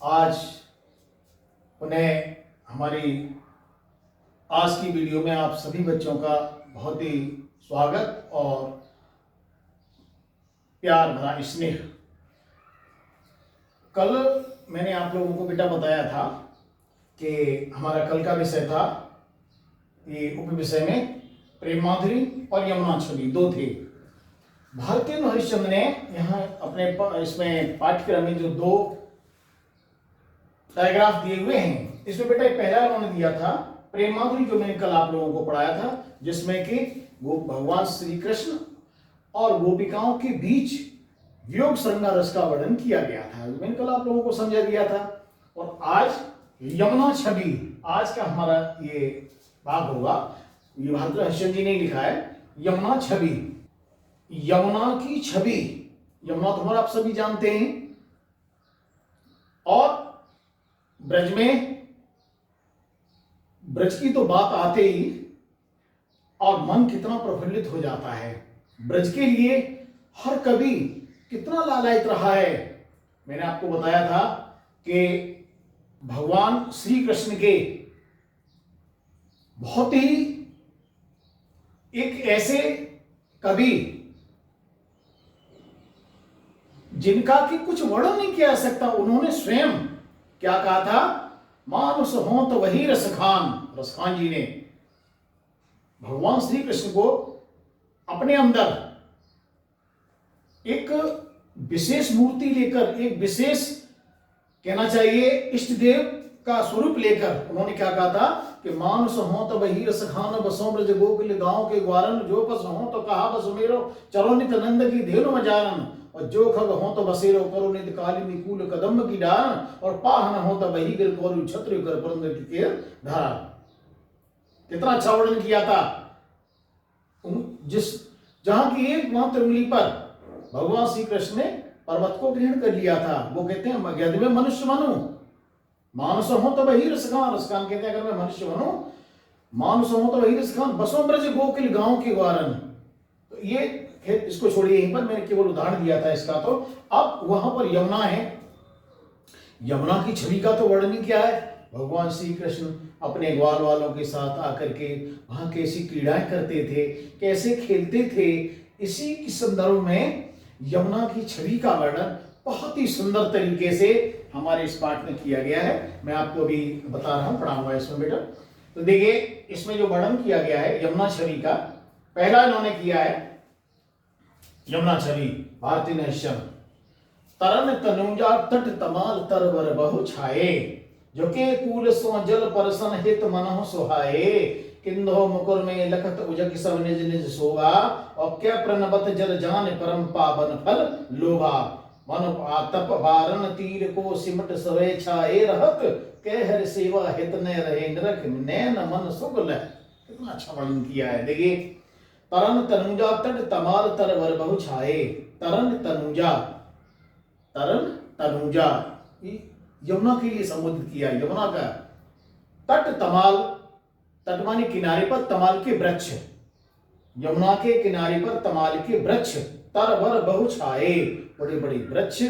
आज उन्हें हमारी आज की वीडियो में आप सभी बच्चों का बहुत ही स्वागत और प्यार भरा स्नेह। कल मैंने आप लोगों को बेटा बताया था कि हमारा कल का विषय था, ये उप विषय में प्रेम माधुरी और यमुना छवि दो थे। भारतीय हरिश्चंद्र ने यहाँ अपने इसमें पाठ्यक्रम में जो दो डायग्राफ दिए हुए हैं, इसमें बेटा पहला उन्होंने दिया था प्रेम माधुरी, जो मैंने कल आप लोगों को पढ़ाया था, जिसमें कि वो भगवान श्री कृष्ण और गोपिकाओं के बीच वियोग श्रृंगार रस का वर्णन किया गया था। मैंने कल आप लोगों को समझा दिया था। और आज यमुना छवि, आज का हमारा ये भाग होगा। ये भारतीय हरिश्चंद्र जी ने लिखा है यमुना छवि। यमुना की छवि, यमुना तो आप सभी जानते हैं। और ब्रज में, ब्रज की तो बात आते ही और मन कितना प्रफुल्लित हो जाता है। ब्रज के लिए हर कवि कितना लालायित रहा है। मैंने आपको बताया था कि भगवान श्री कृष्ण के बहुत ही एक ऐसे कवि जिनका कि कुछ वर्णन नहीं किया जा सकता। उन्होंने स्वयं क्या कहा था, मानुष हो तो वही रसखान। रसखान जी ने भगवान श्री कृष्ण को अपने अंदर एक विशेष मूर्ति लेकर, एक विशेष कहना चाहिए इष्ट देव का स्वरूप लेकर उन्होंने क्या कहा था कि मानुष हो तो वही रसखान, बसों ब्रज गोकुल गांव के ग्वारन, जो पस हो तो कहा बस मेरो, चलो नित नंद की धेनु मजारन, और जो खग हो तो बसेरो करो नित कालिनी कूल कदम की डान, और पाहन हो तो वही गिर करो छत्र कर पुरंदर की धारा। कितना अच्छा वर्णन किया था। जिस जहां की एक मात्र उंगली पर भगवान श्री कृष्ण ने पर्वत को ग्रहण कर लिया था। वो कहते हैं यदि मैं मनुष्य बनूं, मानुष हो तो वही रसखान। रसखान कहते हैं अगर मैं मनुष्य बनूं, मानुष हो तो वही रसखान, बसों ब्रज गोकुल गांव के ग्वारन। तो ये इसको छोड़िए, यहीं पर मैंने केवल उदाहरण दिया था इसका। तो अब वहां पर यमुना है। यमुना की छवि का तो वर्णन क्या है, भगवान श्री कृष्ण अपने ग्वाल वालों के साथ आकर के वहां कैसी क्रीड़ाएं करते थे, कैसे खेलते थे। इसी के संदर्भ में यमुना की छवि का वर्णन बहुत ही सुंदर तरीके से हमारे इस पाठ में किया गया है। मैं आपको अभी बता रहा हूं, पढ़ाऊंगा इसमें बेटा। तो देखिए इसमें जो वर्णन किया गया है यमुना छवि का, पहला इन्होंने किया है यमुना छवि भारतीय हरिश्चंद्र। तरन तनुजा तट तमाल तरवर बहु छाए, झुके कूल सो जल परसन हित मनहु सुहाए, किंधो मुकुर में लखत उजग सब निज निज शोभा, और क्या प्रणबत जल जान परम पावन फल लोभा, मन आतप वारण तीर को सिमट सवे छाए रहत, कह हर सेवा हित न रहे नरक नैन मन सुगल। कितना अच्छा वर्णन किया है। देखिए तरन तनुजा तट तमाल तरवर बहु छाए। तरन तनुजा, तरन तनुजा यमुना के लिए संबोधित किया। यमुना का तट तमाल, तट माने किनारे पर, तमाल के वृक्ष, यमुना के किनारे पर तमाल के वृक्ष, तरवर बहु छाए, बड़े बड़े वृक्ष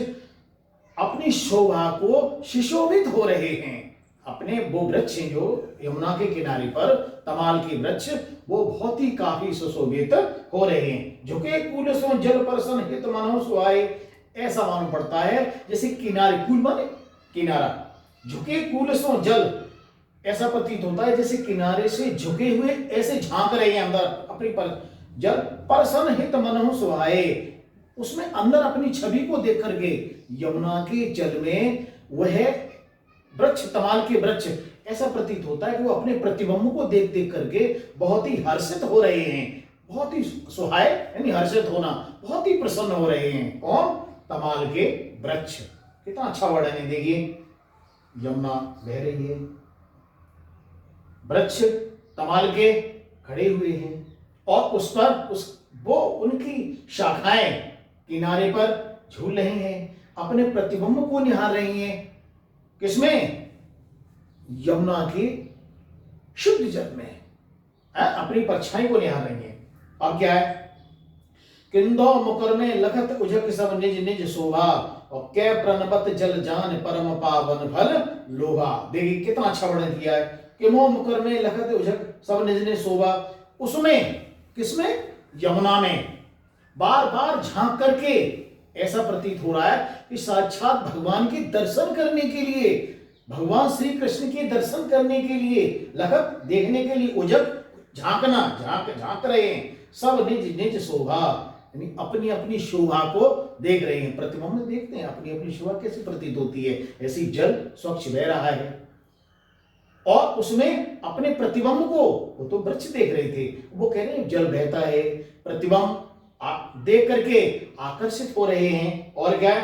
अपनी शोभा को सुशोभित हो रहे हैं। अपने वो वृक्ष जो यमुना के किनारे पर तमाल के वृक्ष, वो बहुत ही काफी सुशोभित हो रहे हैं। झुके कूल सो जल परसन हित मनहु सुहाए, ऐसा मालूम पड़ता है जैसे किनारे, कूल माने किनारा, झुके कूल सो जल, ऐसा प्रतीत होता है जैसे किनारे से झुके हुए ऐसे झांक रहे हैं अंदर अपनी पर जल परसन हित मनहु सुहाए, उसमें अंदर अपनी छवि को देख करके यमुना के जल में वह वृक्ष, तमाल के वृक्ष, ऐसा प्रतीत होता है कि वो अपने प्रतिबिंब को देख देख करके बहुत ही हर्षित हो रहे हैं। बहुत ही सुहाए यानी हर्षित होना, बहुत ही प्रसन्न हो रहे हैं। कौन? तमाल के वृक्ष। कितना अच्छा वर्णन है। देखिए यमुना बह रही है, वृक्ष तमाल के खड़े हुए हैं, और उस पर वो उनकी शाखाएं किनारे पर झूल रही हैं, अपने प्रतिबिंब को निहार रही हैं। किसमें? यमुना के शुद्ध जल में अपनी परछाई को निहार रही हैं। अब क्या है, किंदो मुकर में लखत उजक सब निज निज शोभा, और कै प्रणबत जल जान परम पावन फल लोभा। देखिए कितना अच्छा वर्णन किया है कि मोह मुकर में लखत उजक सब निज निज शोभा। उसमें, किसमें? यमुना में बार बार झांक करके ऐसा प्रतीत हो रहा है कि साक्षात भगवान के दर्शन करने के लिए, भगवान श्री कृष्ण के दर्शन करने के लिए, लखत देखने के लिए, उजक झांकना, झांक रहे हैं, सब निज निज शोभा, यानी अपनी अपनी शोभा को देख रहे हैं। प्रतिबिंब देखते हैं अपनी अपनी शोभा कैसी प्रतीत होती है, ऐसी जल स्वच्छ बह रहा है और उसमें अपने प्रतिबिंब को, वो तो वृक्ष देख रहे थे, वो कह रहे हैं जल बहता है, प्रतिबिंब देख करके आकर्षित हो रहे हैं। और क्या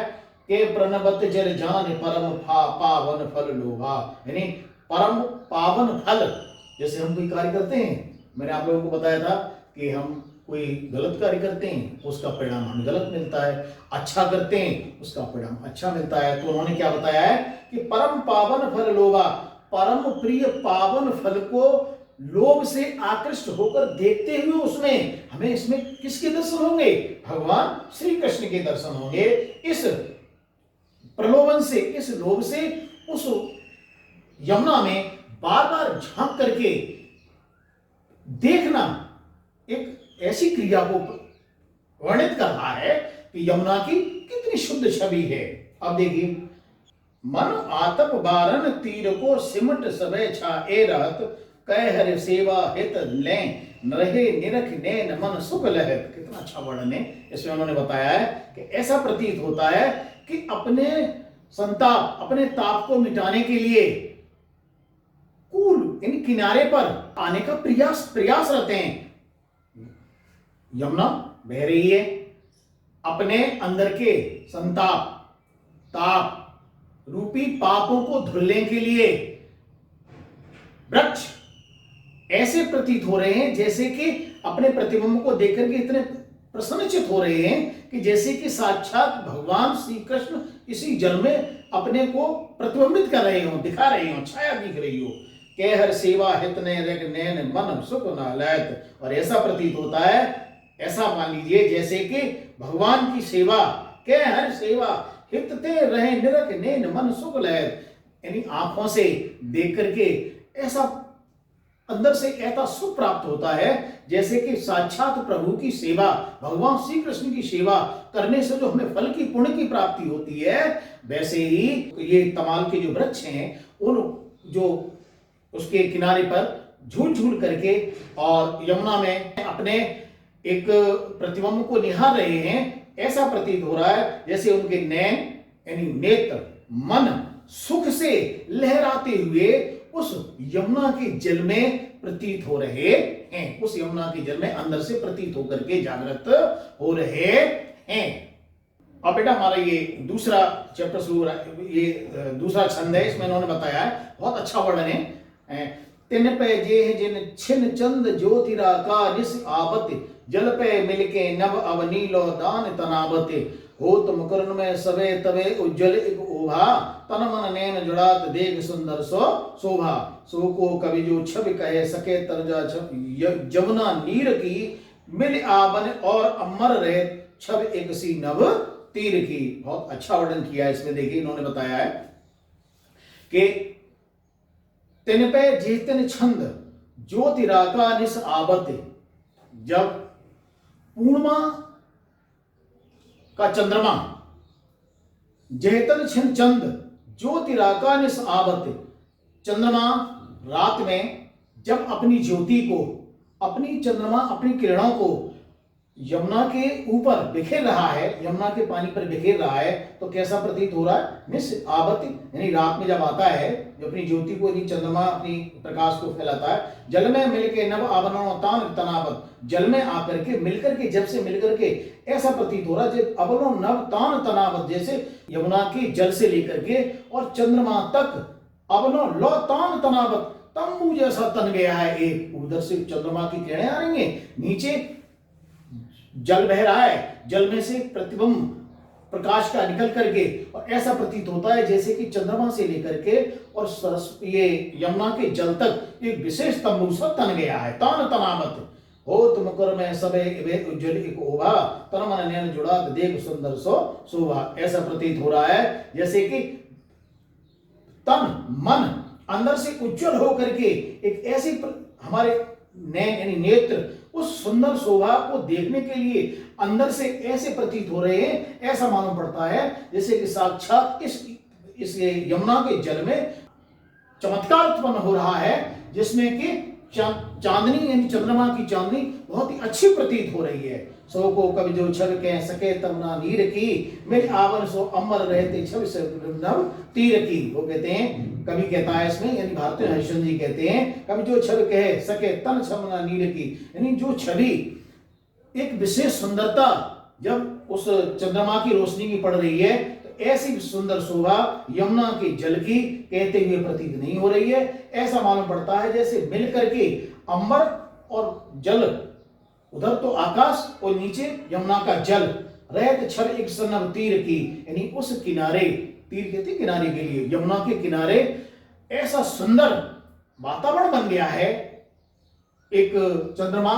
के प्रणबत जल जान परम पावन फल लोभा, यानी परम पावन फल। जैसे हम कोई कार्य करते हैं, मैंने आप लोगों को बताया था कि हम कोई गलत कार्य करते हैं उसका परिणाम हमें गलत मिलता है, अच्छा करते हैं उसका परिणाम अच्छा मिलता है। तो उन्होंने क्या बताया है कि परम पावन फल लोभा, परम प्रिय पावन फल को लोभ से आकृष्ट होकर देखते हुए उसमें हमें, इसमें किसके दर्शन होंगे? भगवान श्री कृष्ण के दर्शन होंगे। इस प्रलोभन से, इस लोभ से उस यमुना में बार बार झांक करके देखना एक ऐसी क्रिया को वर्णित कर रहा है कि यमुना की कितनी शुद्ध छवि है। अब देखिए, मन आतप बारन तीर को सिमट सबे छाए रहत, कह हरि सेवा हित ले नरहे निरख नैन मन सुख लहत। कितना अच्छा वर्णन है इसमें उन्होंने बताया है कि ऐसा प्रतीत होता है कि अपने संताप, अपने ताप को मिटाने के लिए कूल इन किनारे पर आने का प्रयास रहते हैं। यमुना बह रही है, अपने अंदर के संताप, ताप रूपी पापों को धुलने के लिए वृक्ष ऐसे प्रतीत हो रहे हैं जैसे कि अपने प्रतिबिंब को देखकर के इतने प्रसन्नचित हो रहे हैं कि जैसे कि साक्षात भगवान श्री कृष्ण इसी जल में अपने को प्रतिबिंबित कर रहे हो, दिखा रहे हो, छाया दिख रही हो। कह हर सेवा हित नैन मन सुख न लहत। और ऐसा प्रतीत होता है, ऐसा मान लीजिए जैसे कि भगवान की सेवा, कह हर सेवा हित ते रहे निरख नैन मन सुख लहत, यानी आंखों से देख करके ऐसा अंदर से ऐसा सुख प्राप्त होता है जैसे कि साक्षात प्रभु की सेवा, भगवान श्री कृष्ण की सेवा करने से जो हमें फल की, पुण्य की प्राप्ति होती है, वैसे ही ये तमाल के जो वृक्ष हैं उन जो उसके किनारे पर झूल झूल करके और यमुना में अपने एक प्रतिबिंब को निहार रहे हैं। ऐसा प्रतीत हो रहा है जैसे उनके नैन यानी नेत्र, मन सुख से लहराते हुए उस यमुना के जल में प्रतीत हो रहे हैं, उस यमुना के जल में अंदर से प्रतीत होकर के जागृत हो रहे हैं। अब बेटा हमारा ये दूसरा चैप्टर शुरू हो रहा है, ये दूसरा छंद है, इसमें इन्होंने बताया है, बहुत अच्छा वर्णन है। तिन पे जे जिन छिन चंद ज्योतिरा का निस आवत, जल पे मिलके नव अवनीलो दान तनावते, होत मुकरन में सवे तवे उज्जवल एक ओभा, तन मन नैन जुड़ात देख सुंदर सो शोभा, सो को कवि जो छवि कहे सके तरजा जमुना नीर की, मिल आवन और अमर रहे छब एक सी नव तीर की। बहुत अच्छा वर्णन किया है इसमें। देखिए इन्होंने बताया है कि तिन पे जेतन छंद ज्योतिराका निस आवत, जब पूर्णिमा का चंद्रमा, जेतन छिन चंद ज्योतिराका निस आवत, चंद्रमा रात में जब अपनी ज्योति को, अपनी चंद्रमा अपनी किरणों को यमुना के ऊपर बिखेर रहा है, यमुना के पानी पर बिखेर रहा है, तो कैसा प्रतीत हो रहा है? निस आवति, यानी रात में जब आता है, जो अपनी ज्योति को, यदि चंद्रमा अपनी प्रकाश को फैलाता है, जल में मिलके नव आवरण तान तनावत, जल में आकर के मिलकर के, जब से मिलकर के ऐसा प्रतीत हो रहा है जैसे अवलो नव तान तनावत, जैसे यमुना के जल से लेकर के और चंद्रमा तक अवलो लो तान तनावत, तंबू जैसा तन गया है एक, उधर से चंद्रमा की किरणें आ रही हैं, नीचे जल बह रहा है, जल में से प्रतिबिंब प्रकाश का निकल करके, और ऐसा प्रतीत होता है जैसे कि चंद्रमा से लेकर के और ये यमुना के जल तक एक विशेष तंबू सा तन गया है, तान तनावत, हो तुम कर में सबे वे उज्जवल एक ओभा तन मन नयन जुड़ा देख सुंदर सो शोभा। ऐसा प्रतीत हो रहा है जैसे कि तन मन अंदर से उज्जवल होकर के एक ऐसी हमारे नैन यानी नेत्र उस सुंदर शोभा को देखने के लिए अंदर से ऐसे प्रतीत हो रहे हैं, ऐसा मालूम पड़ता है जैसे कि साक्षात इस यमुना के जल में चमत्कार उत्पन्न हो रहा है, जिसमें कि चांदनी यानी चंद्रमा की चांदनी बहुत ही अच्छी प्रतीत हो रही है। सो को कवि जो छवि कह सके तब ना नीर की, मेरे आवन सो अमर रहते छवि से तीर की। वो कहते हैं, कवि कहता है इसमें, यानी भारतीय हरिश्चंद्र जी कहते हैं, कवि जो छवि कह सके तन छमना नीर की, यानी जो छवि एक विशेष सुंदरता जब उस चंद्रमा की रोशनी की पड़ रही है, तो ऐसी सुंदर शोभा यमुना के जल की कहते हुए प्रतीत नहीं हो रही है। ऐसा मालूम पड़ता है जैसे मिल करके अंबर और जल, उधर तो आकाश और नीचे यमुना का जल, रहत छल एक सन्नव तीर की, यानी उस किनारे, तीर कहते किनारे के लिए, यमुना के किनारे ऐसा सुंदर वातावरण बन गया है, एक चंद्रमा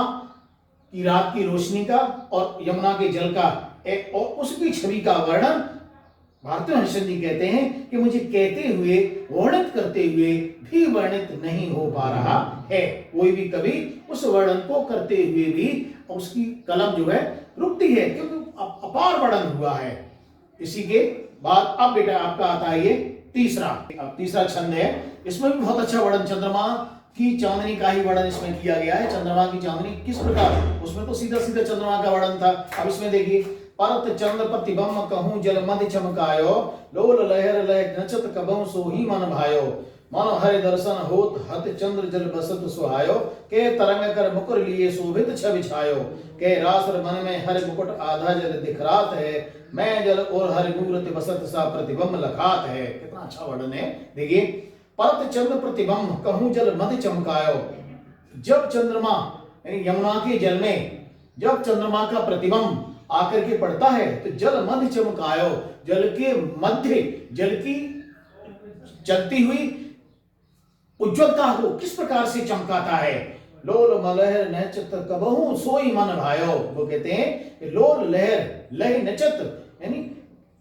की रात की रोशनी का और यमुना के जल का एक, और उसकी छवि का वर्णन भारतीय हरिश्चंद्र जी कहते हैं कि मुझे कहते हुए, वर्णित करते हुए भी वर्णित नहीं हो पा रहा है। कोई भी कवि उस वर्णन को करते हुए भी उसकी कलम जो है रुकती है, क्योंकि अपार वर्णन हुआ है। इसी के बाद अब बेटा आपका आता है ये तीसरा छंद है। इसमें भी बहुत अच्छा वर्णन चंद्रमा की चांदनी का ही वर्णन इसमें किया गया है। चंद्रमा की चांदनी किस प्रकार, उसमें तो सीधा सीधा चंद्रमा का वर्णन था। अब इसमें देखिए, परत चंद्र प्रतिबंब कहूं जल मध्य चमकायो, लोल लहर लय नचत कबहु सोही मन भायो, मन हरि दर्शन होत हत चंद्र जल बसत सुहायो, के तरंग कर मुकुर लिए शोभित छवि छायो, के रासर मन में हरि मुकुट आधा जल दिखरात है, मैं जल और हरि मूर्ति बसत सा प्रतिबंब लखात है। कितना अच्छा वर्णन है। देखिए, परत चंद्र प्रतिबंब कहूं जल मध्य चमकायो, जब चंद्रमा यानी यमुना के जल में जब चंद्रमा का प्रतिबंब आकर के पड़ता है तो जल मध्य चमकायो, जल के मध्य, जल की चलती हुई उज्ज्वलता को किस प्रकार से चमकाता है। लोल मलहर नचत कबहू सोई मन भायो। वो कहते हैं कि लोल लहर लय नचत, यानी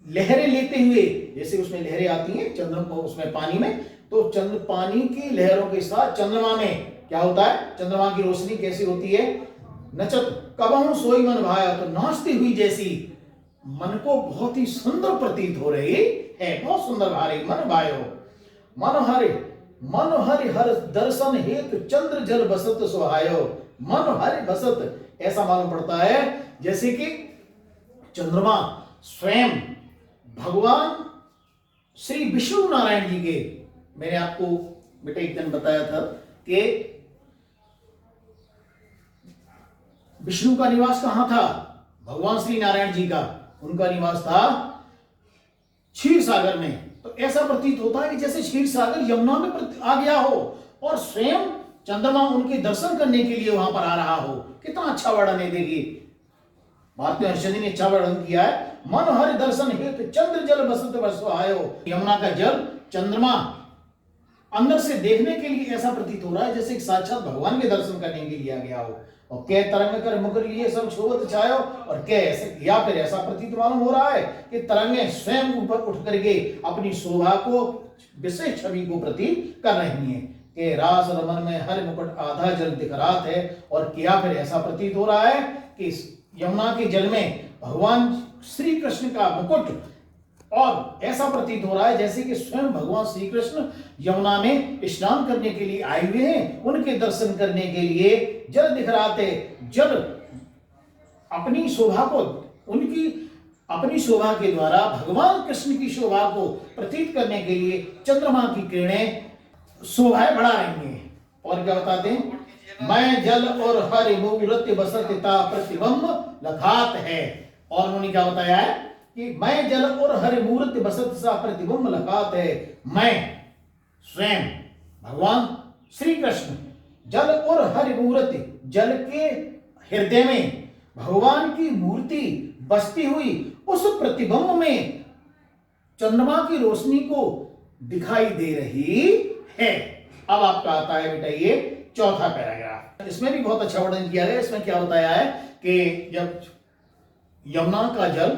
लहरें लेते हुए, जैसे उसमें लहरें आती हैं चंद्रमा उसमें पानी में, तो चंद्र पानी की लहरों के साथ चंद्रमा में क्या होता है, चंद्रमा की रोशनी कैसी होती है, नचत कबहू सोई मन भाया, तो नाचती हुई जैसी मन को बहुत ही सुंदर प्रतीत हो रही है, बहुत सुंदर भारी मन भायो, मन हरि हर दर्शन हेतु चंद्र जल बसत सुहायो, मन हरि बसत, ऐसा मालूम पड़ता है जैसे कि चंद्रमा स्वयं भगवान श्री विष्णु नारायण जी के, मैंने आपको बेटा एक दिन बताया था कि विष्णु का निवास कहां था, भगवान श्री नारायण जी का, उनका निवास था क्षीर सागर में। तो ऐसा प्रतीत होता है कि जैसे क्षीर सागर यमुना में आ गया हो और स्वयं चंद्रमा उनके दर्शन करने के लिए वहां पर आ रहा हो। कितना अच्छा वर्णन है। देखिए, भारतीय हरिश्चंद्र ने अच्छा वर्णन किया है। मन हरि दर्शन हेतु चंद्र जल बसत बरसो आयो, यमुना का जल चंद्रमा अंदर से देखने के लिए ऐसा प्रतीत हो रहा है जैसे साक्षात भगवान के दर्शन करने के लिए आ गया हो। और कै तरंग कर मुकुर लिए सब शोभत छायो, और कै ऐसे, या फिर ऐसा प्रतीत मालूम हो रहा है कि तरंगें स्वयं ऊपर उठ करके अपनी शोभा को, विशेष छवि को प्रतीत कर रही हैं कि रास रमन में हर मुकुट आधा जल दिखरात है। और क्या फिर ऐसा प्रतीत हो रहा है कि यमुना के जल में भगवान श्री कृष्ण का मुकुट, और ऐसा प्रतीत हो रहा है जैसे कि स्वयं भगवान श्री कृष्ण यमुना में स्नान करने के लिए आए हुए हैं, उनके दर्शन करने के लिए जल दिखराते, जल अपनी शोभा को, उनकी अपनी शोभा के द्वारा भगवान कृष्ण की शोभा को प्रतीत करने के लिए चंद्रमा की किरणें शोभाएं बढ़ा रही हैं। और क्या बताते हैं, मैं जल और हरि मूर्ति बसतता प्रतिबंब लखात है। और उन्होंने क्या बताया है कि मैं जल और हरि मूर्ति बसत सा प्रतिबंब लखात है। मैं स्वयं भगवान श्री कृष्ण जल और हरि मूर्ति, जल के हृदय में भगवान की मूर्ति बसती हुई उस प्रतिबिंब में चंद्रमा की रोशनी को दिखाई दे रही है। अब आपका आता है बेटा ये चौथा पैराग्राफ, इसमें भी बहुत अच्छा वर्णन किया गया। इसमें क्या बताया है कि जब यमुना का जल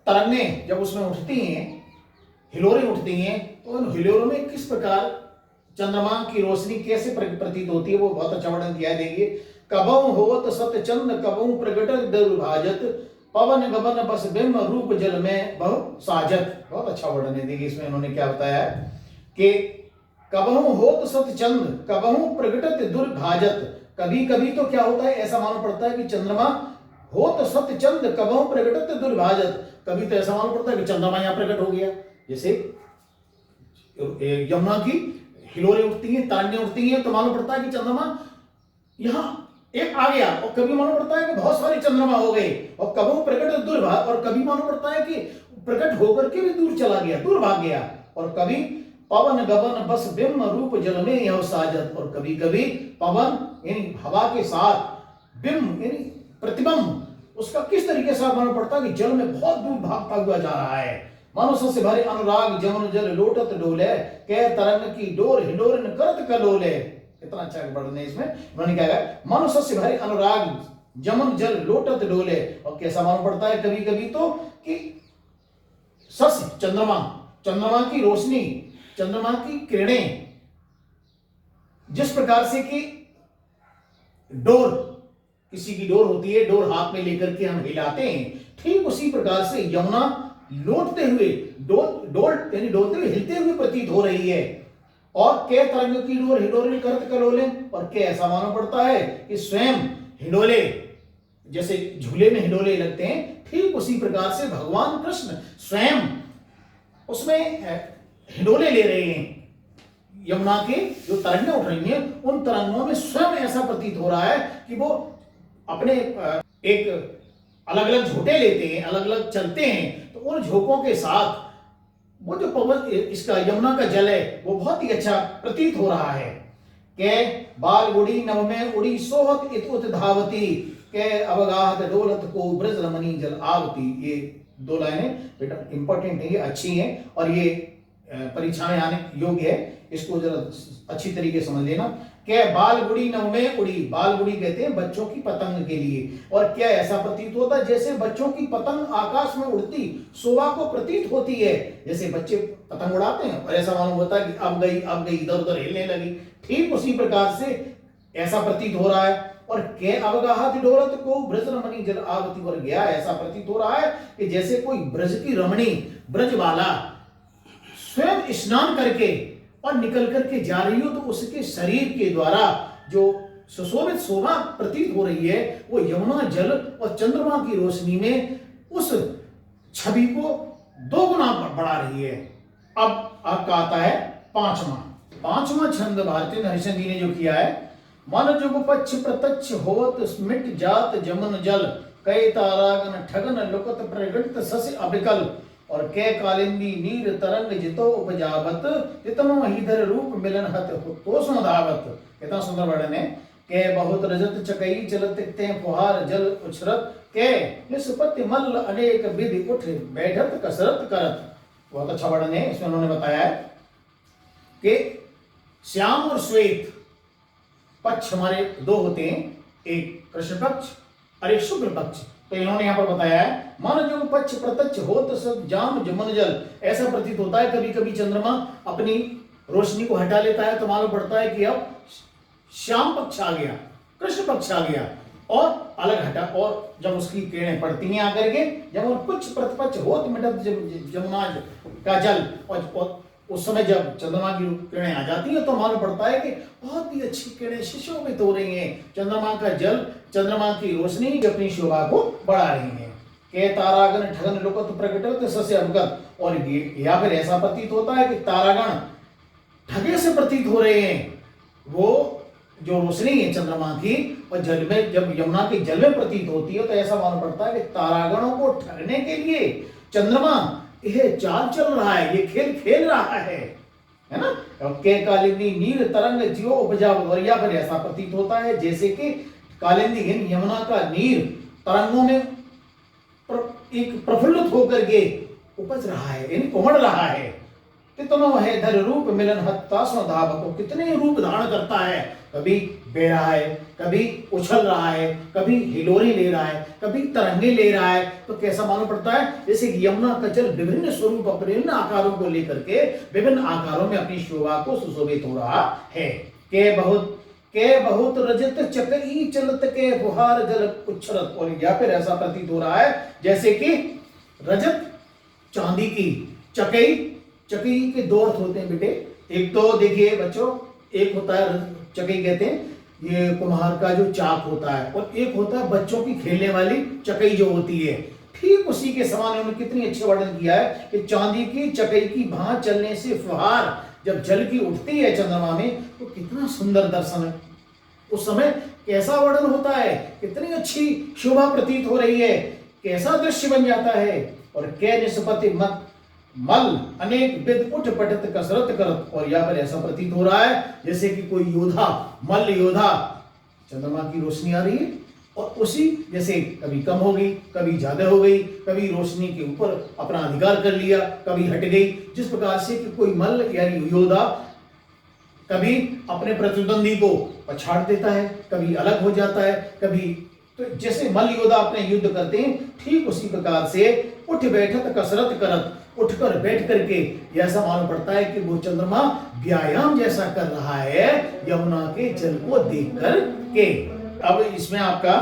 तरंगें जब उसमें उठती हैं, हिलोरें उठती हैं, तो उन हिलोरों में किस प्रकार चंद्रमा की रोशनी कैसे प्रतीत होती है, वो बहुत अच्छा वर्णन किया है। देखिए, कबहु होत सत्य चंद कबहु प्रगट दुर्भाजत पवन गबन बस बिंब रूप जल में बहु साजत। बहुत अच्छा वर्णन है। देखिए इसमें उन्होंने क्या बताया है कि कबहु होत सत्य चंद कबहु प्रगटत दुर्भाजत, कभी कभी तो क्या होता है, ऐसा मालूम पड़ता है कि चंद्रमा होत सत्य चंद कबहु प्रगटत दुर्भाजत, कभी तो ऐसा मालूम पड़ता है कि चंद्रमा यहां प्रकट हो गया। जैसे यमुना की हिलोरें उठती हैं, तांडे उठती हैं, तो मालूम पड़ता है कि चंद्रमा यहां एक आ गया, और कभी मालूम पड़ता है कि बहुत सारे चंद्रमा हो गए, और कबहु प्रकट दुर्भाग, और कभी मालूम पड़ता है कि प्रकट होकर के भी दूर चला गया, दूर भाग गया। और कभी पवन गबन बस बिंब रूप जल में यह साजत, और कभी कभी पवन यानी हवा के साथ बिंब यानी प्रतिबिंब उसका किस तरीके से मालूम पड़ता है कि जल में बहुत दूर भागता हुआ जा रहा है। मनुष्य से भरे अनुराग जमन जल लोटत डोले, कह तरंग की डोर हिलोरन करत कलोले। कितना अच्छा वर्णन है इसमें। उन्होंने क्या कहा, मनुष्य से भरे अनुराग जमन जल लोटत डोले, और कैसा मालूम पड़ता है कभी कभी तो कि शशि चंद्रमा, चंद्रमा की रोशनी, चंद्रमा की किरणें जिस प्रकार से कि डोर, किसी की डोर होती है, डोर हाथ में लेकर के हम हिलाते हैं, ठीक उसी प्रकार से यमुना लौटते हुए यानी डोलते हुए हिलते हुए प्रतीत हो रही है। और के तरंग की डोर हिडोरे करत कलोले, और के ऐसा मालूम पड़ता है कि स्वयं हिडोले, जैसे झूले में हिडोले लगते हैं, ठीक उसी प्रकार से भगवान कृष्ण स्वयं उसमें हिडोले ले रहे हैं। यमुना के जो तरंगें उठ रही हैं, उन तरंगों में स्वयं ऐसा प्रतीत हो रहा है कि वो अपने एक अलग अलग झोंटे लेते हैं, अलग अलग चलते हैं, तो उन झोंकों के साथ वो जो पवन इसका यमुना का जल है वो बहुत ही अच्छा प्रतीत हो रहा है। के बाल गुड़ी नव में उड़ी सोहत इत उत धावती, के अवगाहत डोलत को ब्रज रमणी जल आवती। ये दो लाइनें बेटा इंपॉर्टेंट है, ये अच्छी हैं और ये परीक्षा में आने योग्य है, इसको जरा अच्छी तरीके समझ लेना। क्या बाल गुड़ी नव में उड़ी, बाल गुड़ी कहते हैं बच्चों की पतंग के लिए, और क्या ऐसा प्रतीत होता है जैसे बच्चों की पतंग आकाश में उड़ती शोभा को प्रतीत होती है, जैसे बच्चे पतंग उड़ाते हैं और ऐसा मालूम होता है कि अब गई इधर उधर हिलने लगी, ठीक उसी प्रकार से ऐसा प्रतीत हो रहा है। और के अवगाहत डोरत को ब्रज रमणी जल आवती, और गया ऐसा प्रतीत हो रहा है कि जैसे कोई ब्रज की रमणी, ब्रज वाला स्वयं स्नान करके और निकल करके जा रही हो, तो उसके शरीर के द्वारा जो सुशोभित शोभा प्रतीत हो रही है वो यमुना जल और चंद्रमा की रोशनी में उस छवि को दो गुना बढ़ा रही है। अब आपका आता है पांचवा छंद भारती हरिश्चंद्र जी ने जो किया है। मन जुग पक्ष प्रत्यक्ष होत स्मिट जात जमन जल, कई तारागन ठगन लुकत प्रगट सस अबिकल, और कै कालिंदी नीर तरंग जितो उपजावत, तितनो हीधर रूप मिलन हत तो धावत। कितना सुंदर वर्णन है। कै बहुत रजत चकई चलत ते फुहार जल उछरत, कै निष्पत्ति मल्ल अनेक विधि उठ बैठत कसरत करत। बहुत अच्छा वर्णन है। इसमें उन्होंने बताया है कि श्याम और श्वेत पक्ष हमारे दो होते हैं, एक कृष्ण पक्ष और एक शुक्ल पक्ष। तो इन्होंने यहां पर बताया है मन जो पक्ष प्रत्यक्ष होत सब जाम जमन जल, ऐसा प्रतीत होता है कभी कभी चंद्रमा अपनी रोशनी को हटा लेता है तो मालूम पड़ता है कि अब श्याम पक्ष आ गया, कृष्ण पक्ष आ गया, और अलग हटा, और जब उसकी किरणें पड़ती हैं आकर के, जब कुछ प्रतिपक्ष होत मिटत जमुना का जल, और उस समय जब चंद्रमा की किरणें आ जाती है तो मालूम पड़ता है कि बहुत ही अच्छी किरणें सुशोभित हो रही हैं, चंद्रमा का जल, चंद्रमा की रोशनी अपनी शोभा को बढ़ा रही है। के तारागण ठगन लुकत प्रकटत सस्य अवगत, और या फिर ऐसा प्रतीत होता है कि तारागण ठगे से प्रतीत हो रहे हैं, वो जो रोशनी है चंद्रमा की और जल में, जब यमुना के जल में प्रतीत होती है तो ऐसा मालूम पड़ता है कि तारागणों को ठगने के लिए चंद्रमा यह चाल चल रहा है, ये खेल खेल रहा है ना। के कालिंदी नीर तरंग जियो उपजाव, और या फिर ऐसा प्रतीत होता है जैसे कि कालिंदी यमुना का नीर तरंगों में एक प्रफुल्लित होकर के उपज रहा है, यानी उमड़ रहा है, कितनो है धर रूप मिलन हत्ता सो धावको, कितने रूप धारण करता है, कभी बह रहा है, कभी उछल रहा है, कभी हिलोरे ले रहा है, कभी तरंगे ले रहा है। तो कैसा मालूम पड़ता है, जैसे यमुना का जल विभिन्न स्वरूप विभिन्न आकारों को लेकर के विभिन्न आकारों में अपनी शोभा को सुशोभित हो रहा है। के बहुत रजत चकई चलत के फुहार जल उच्छलत, और या फिर ऐसा प्रतीत हो रहा है जैसे कि रजत चांदी की, चकई, चकई के दो अर्थ होते हैं बेटे। एक तो देखिए बच्चों, एक होता है चकई कहते हैं ये कुम्हार का जो चाक होता है, और एक होता है बच्चों की खेलने वाली चकई जो होती है। ठीक उसी के समान उन्होंने कितनी अच्छी वर्णन किया है कि चांदी की चकई की भांति चलने से फुहार जब जल की उठती है चंद्रमा में, तो कितना सुंदर दर्शन है। उस समय कैसा वर्णन होता है, कितनी अच्छी शोभा प्रतीत हो रही है, कैसा दृश्य बन जाता है। और कै निष्पत्ति मत मल अनेक विद उठ पटत कसरत करत, और यहाँ पर ऐसा प्रतीत हो रहा है जैसे कि कोई योद्धा, मल्ल योद्धा, चंद्रमा की रोशनी आ रही है और उसी जैसे कभी कम हो गई, कभी ज्यादा हो गई, कभी रोशनी के ऊपर अपना अधिकार कर लिया, कभी हट गई। जिस प्रकार से कि कोई मल्ल यानी योद्धा कभी अपने प्रतिद्वंदी को पछाड़ देता है, कभी अलग हो जाता है, कभी तो जैसे मल्ल योद्धा अपने युद्ध करते हैं, ठीक उसी प्रकार से उठ बैठत कसरत करत, उठकर बैठ करके ऐसा मालूम पड़ता है कि वो चंद्रमा व्यायाम जैसा कर रहा है यमुना के जल को देख कर के। अब इसमें आपका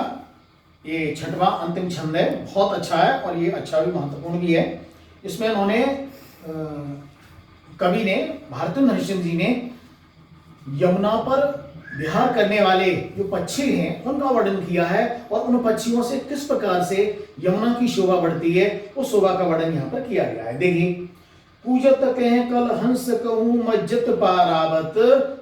ये छठवां अंतिम छंद है, बहुत अच्छा है और ये अच्छा भी महत्वपूर्ण भी है। इसमें उन्होंने कवि ने भारतेंदु हरिश्चंद्र जी ने यमुना पर विहार करने वाले जो पक्षी हैं उनका वर्णन किया है, और उन पक्षियों से किस प्रकार से यमुना की शोभा बढ़ती है उस शोभा का वर्णन यहाँ पर किया गया है। देखिए, पूजत कहें कल हंस कहूँ मज्जत पारावत,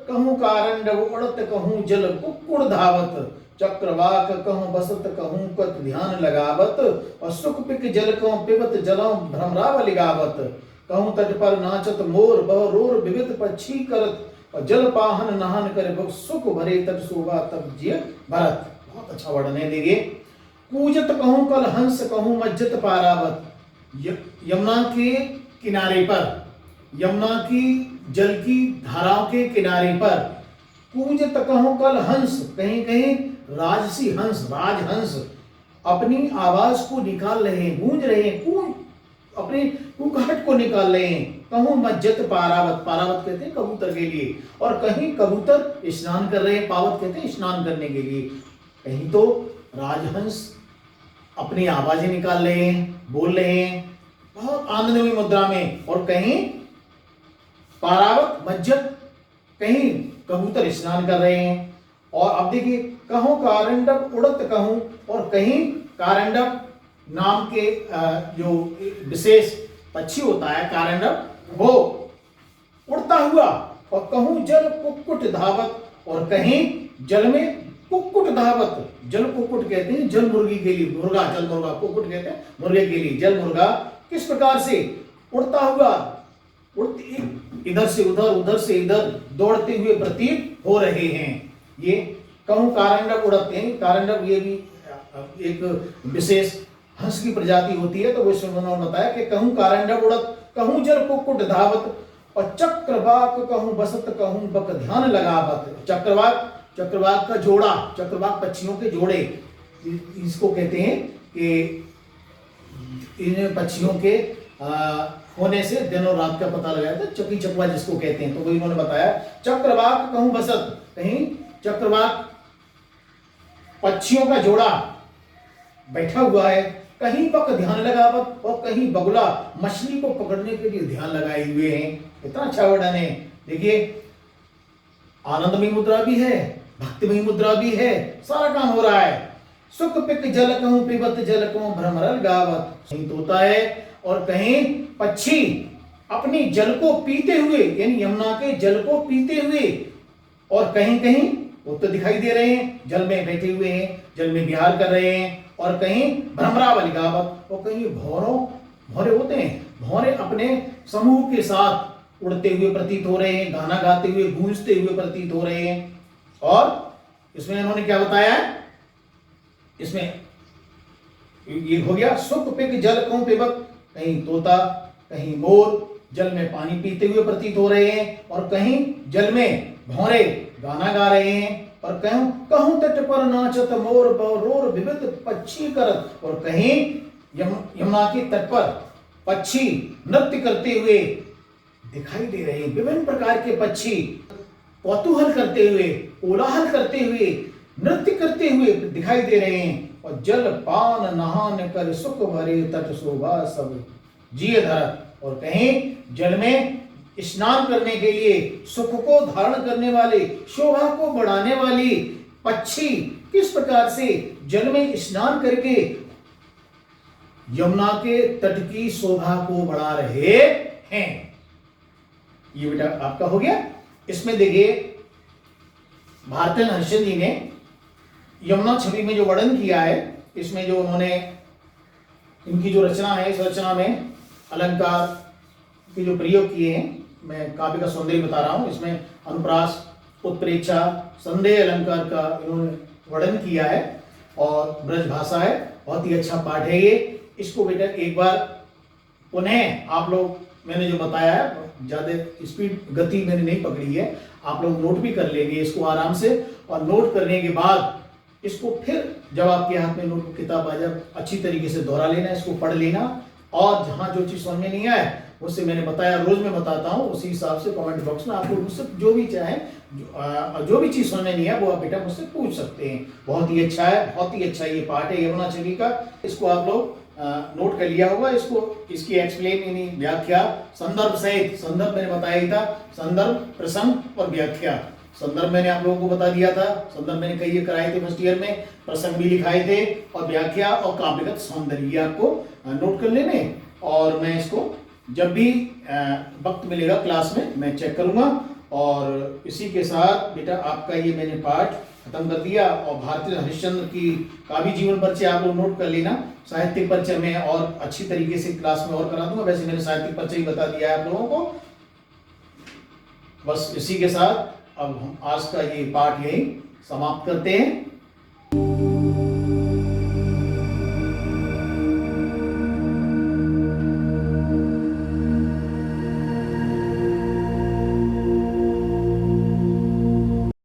कहूँ कारंड उड़त कहूँ जल कुक्कुड़ धावत, चक्रवाक कहूँ बसत कहूँ कत ध्यान लगावत, और सुख पिक जल कहूँ पिबत जलम भ्रमराव लिगावत, कहूँ तट पर नाचत मोर बह रोर विविध पक्षी करत, और जल पाहन नहान करे सुख भरे तट शोभा तब जिय भरत। बहुत अच्छा वर्णन है। देखिए, पूजत कहूँ कल हंस कहूँ मज्जत पारावत, यमुना के किनारे पर, यमुना की जल की धाराओं के किनारे पर, पूजत कहूँ कल हंस, कहीं कहीं राजसी हंस, राजहंस अपनी आवाज को निकाल रहे हैं, गूंज रहे हैं, अपनी कुहकट को निकाल रहे हैं। कहूँ मज्जत पारावत, पारावत कहते हैं कबूतर के लिए, और कहीं कबूतर स्नान कर रहे हैं, पावत कहते हैं स्नान करने के लिए। कहीं तो राजहंस अपनी आवाजें निकाल रहे हैं, बोल रहे हैं बहुत आनंदमयी मुद्रा में, और कहीं पारावत मज्जत, कहीं कबूतर स्नान कर रहे हैं। और अब देखिए, कहूँ कारंडव उड़त कहूँ, और कहीं कारंडव नाम के जो विशेष पक्षी होता है कारंडव, वो उड़ता हुआ, और कहूँ जल कुक्कुट धावत, और कहीं जल में कुक्कुट धावत। जल कुक्कुट कहते हैं जल मुर्गी के लिए, मुर्गा, जल मुर्गा, कुक्कुट कहते हैं मुर्गे के लिए, जल मुर्गा किस प्रकार से उड़ता हुआ, उड़ते इधर से उधर, उधर से इधर दौड़ते हुए प्रतीत हो रहे हैं। ये कहूँ कारंडव उड़ते हैं, कारंडव ये भी एक विशेष हंस की प्रजाति होती है। तो वो उन्होंने बताया कि कहूँ कारंडव उड़त, कहूँ जल कुक्कुट धावत, और चक्रवाक कहूँ बसत कहूँ बक ध्यान लगावत। चक्रवाक, चक्रवाक का जोड़ा, चक्रवाक पक्षियों के जोड़े, इसको कहते हैं कि इन पक्षियों के होने से दिन और रात का पता लगाया था, चकी चकवा जिसको कहते हैं। तो वही उन्होंने बताया, चक्रवाक कहूँ बसत, कहीं चक्रवाक पक्षियों का जोड़ा बैठा हुआ है, कहीं बक ध्यान लगावत, और कहीं बगुला मछली को पकड़ने के लिए ध्यान लगाए हुए हैं। इतना अच्छा वर्णन है। देखिए, आनंदमयी मुद्रा भी है, भक्तिमयी मुद्रा भी है, सारा काम हो रहा है। सुख पिक जल कहूँ पिबत जल कहूँ भ्रमरल गावत, कहीं तोता है और कहीं पक्षी अपनी जल को पीते हुए, यानी यमुना के जल को पीते हुए, और कहीं कहीं वो तो दिखाई दे रहे हैं, जल में बैठे हुए हैं, जल में विहार कर रहे हैं, और कहीं भ्रमरावल गावत, और कहीं भौरे होते हैं, भौरे अपने समूह के साथ उड़ते हुए प्रतीत हो रहे हैं, गाना गाते हुए, गूंजते हुए प्रतीत हो रहे हैं। और इसमें इन्होंने क्या बताया है, इसमें ये हो गया सुख पिक जल कहूँ पिबत, कहीं तोता, कहीं मोर, जल में पानी पीते हुए प्रतीत हो रहे हैं, और कहीं जल में भौरे गाना गा रहे हैं, और कहूं कहूं तट पर नाचत मोर बरोर विविध पक्षी करत, और कहीं यमुना के तट पर पक्षी नृत्य करते हुए दिखाई दे रहे हैं। विभिन्न प्रकार के पक्षी कौतूहल करते हुए, कोलाहल करते हुए, नृत्य करते हुए दिखाई दे रहे हैं। और जल पान नहान कर सुख भरे तट शोभा सब जिए धरत, और कहीं जल में स्नान करने के लिए सुख को धारण करने वाले, शोभा को बढ़ाने वाली पक्षी किस प्रकार से जल में स्नान करके यमुना के तट की शोभा को बढ़ा रहे हैं। ये बेटा आपका हो गया। इसमें देखिए भारतेंद्र हरिश्चंद्र जी ने यमुना छवि में जो वर्णन किया है, इसमें जो उन्होंने इनकी जो रचना है, इस रचना में अलंकार के जो प्रयोग किए हैं, मैं काव्य का सौंदर्य बता रहा हूं। इसमें अनुप्रास, उत्प्रेक्षा, संदेह अलंकार का इन्होंने वर्णन किया है, और ब्रज भाषा है, बहुत ही अच्छा पाठ है ये। इसको बेटा एक बार पुनः आप लोग, मैंने जो बताया है ज्यादा स्पीड गति मैंने नहीं पकड़ी है, आप लोग नोट भी कर लेंगे इसको आराम से, और नोट करने के बाद इसको फिर जब आपके हाथ में नोटबुक किताब आ जाए अच्छी तरीके से दोहरा लेना, इसको पढ़ लेना, और जहां जो चीज समझ में नहीं आए उससे मैंने बताया, रोज मैं बताता हूं, उसी हिसाब से कमेंट बॉक्स में आप लोग मुझसे जो भी चाहे, जो भी चीज समझ में नहीं है वो आप बेटा मुझसे पूछ सकते हैं। बहुत ही अच्छा है, बहुत ही अच्छा ये पाठ है यमुना छवि का। इसको आप लोग नोट कर लिया होगा। इसको इसकी एक्सप्लेन यानी व्याख्या संदर्भ सहित, संदर्भ मैंने बताया ही था, संदर्भ, प्रसंग और व्याख्या। संदर्भ मैंने आप लोगों को बता दिया था, संदर्भ मैंने कई कराए थे फर्स्ट ईयर में, प्रसंग भी लिखाए थे, और व्याख्या और काव्यगत सौंदर्य आपको नोट कर लेने। और मैं इसको जब भी वक्त मिलेगा क्लास में मैं चेक करूंगा। और इसी के साथ बेटा आपका ये मैंने पाठ खत्म कर दिया। और भारतेंद्र हरिश्चंद्र की काव्य जीवन परिचय आप लोग नोट कर लेना। साहित्यिक परिचय में और अच्छी तरीके से क्लास में और करा दूंगा, वैसे मैंने साहित्यिक परिचय ही बता दिया है आप लोगों को। बस इसी के साथ अब हम आज का ये पाठ यही समाप्त करते हैं।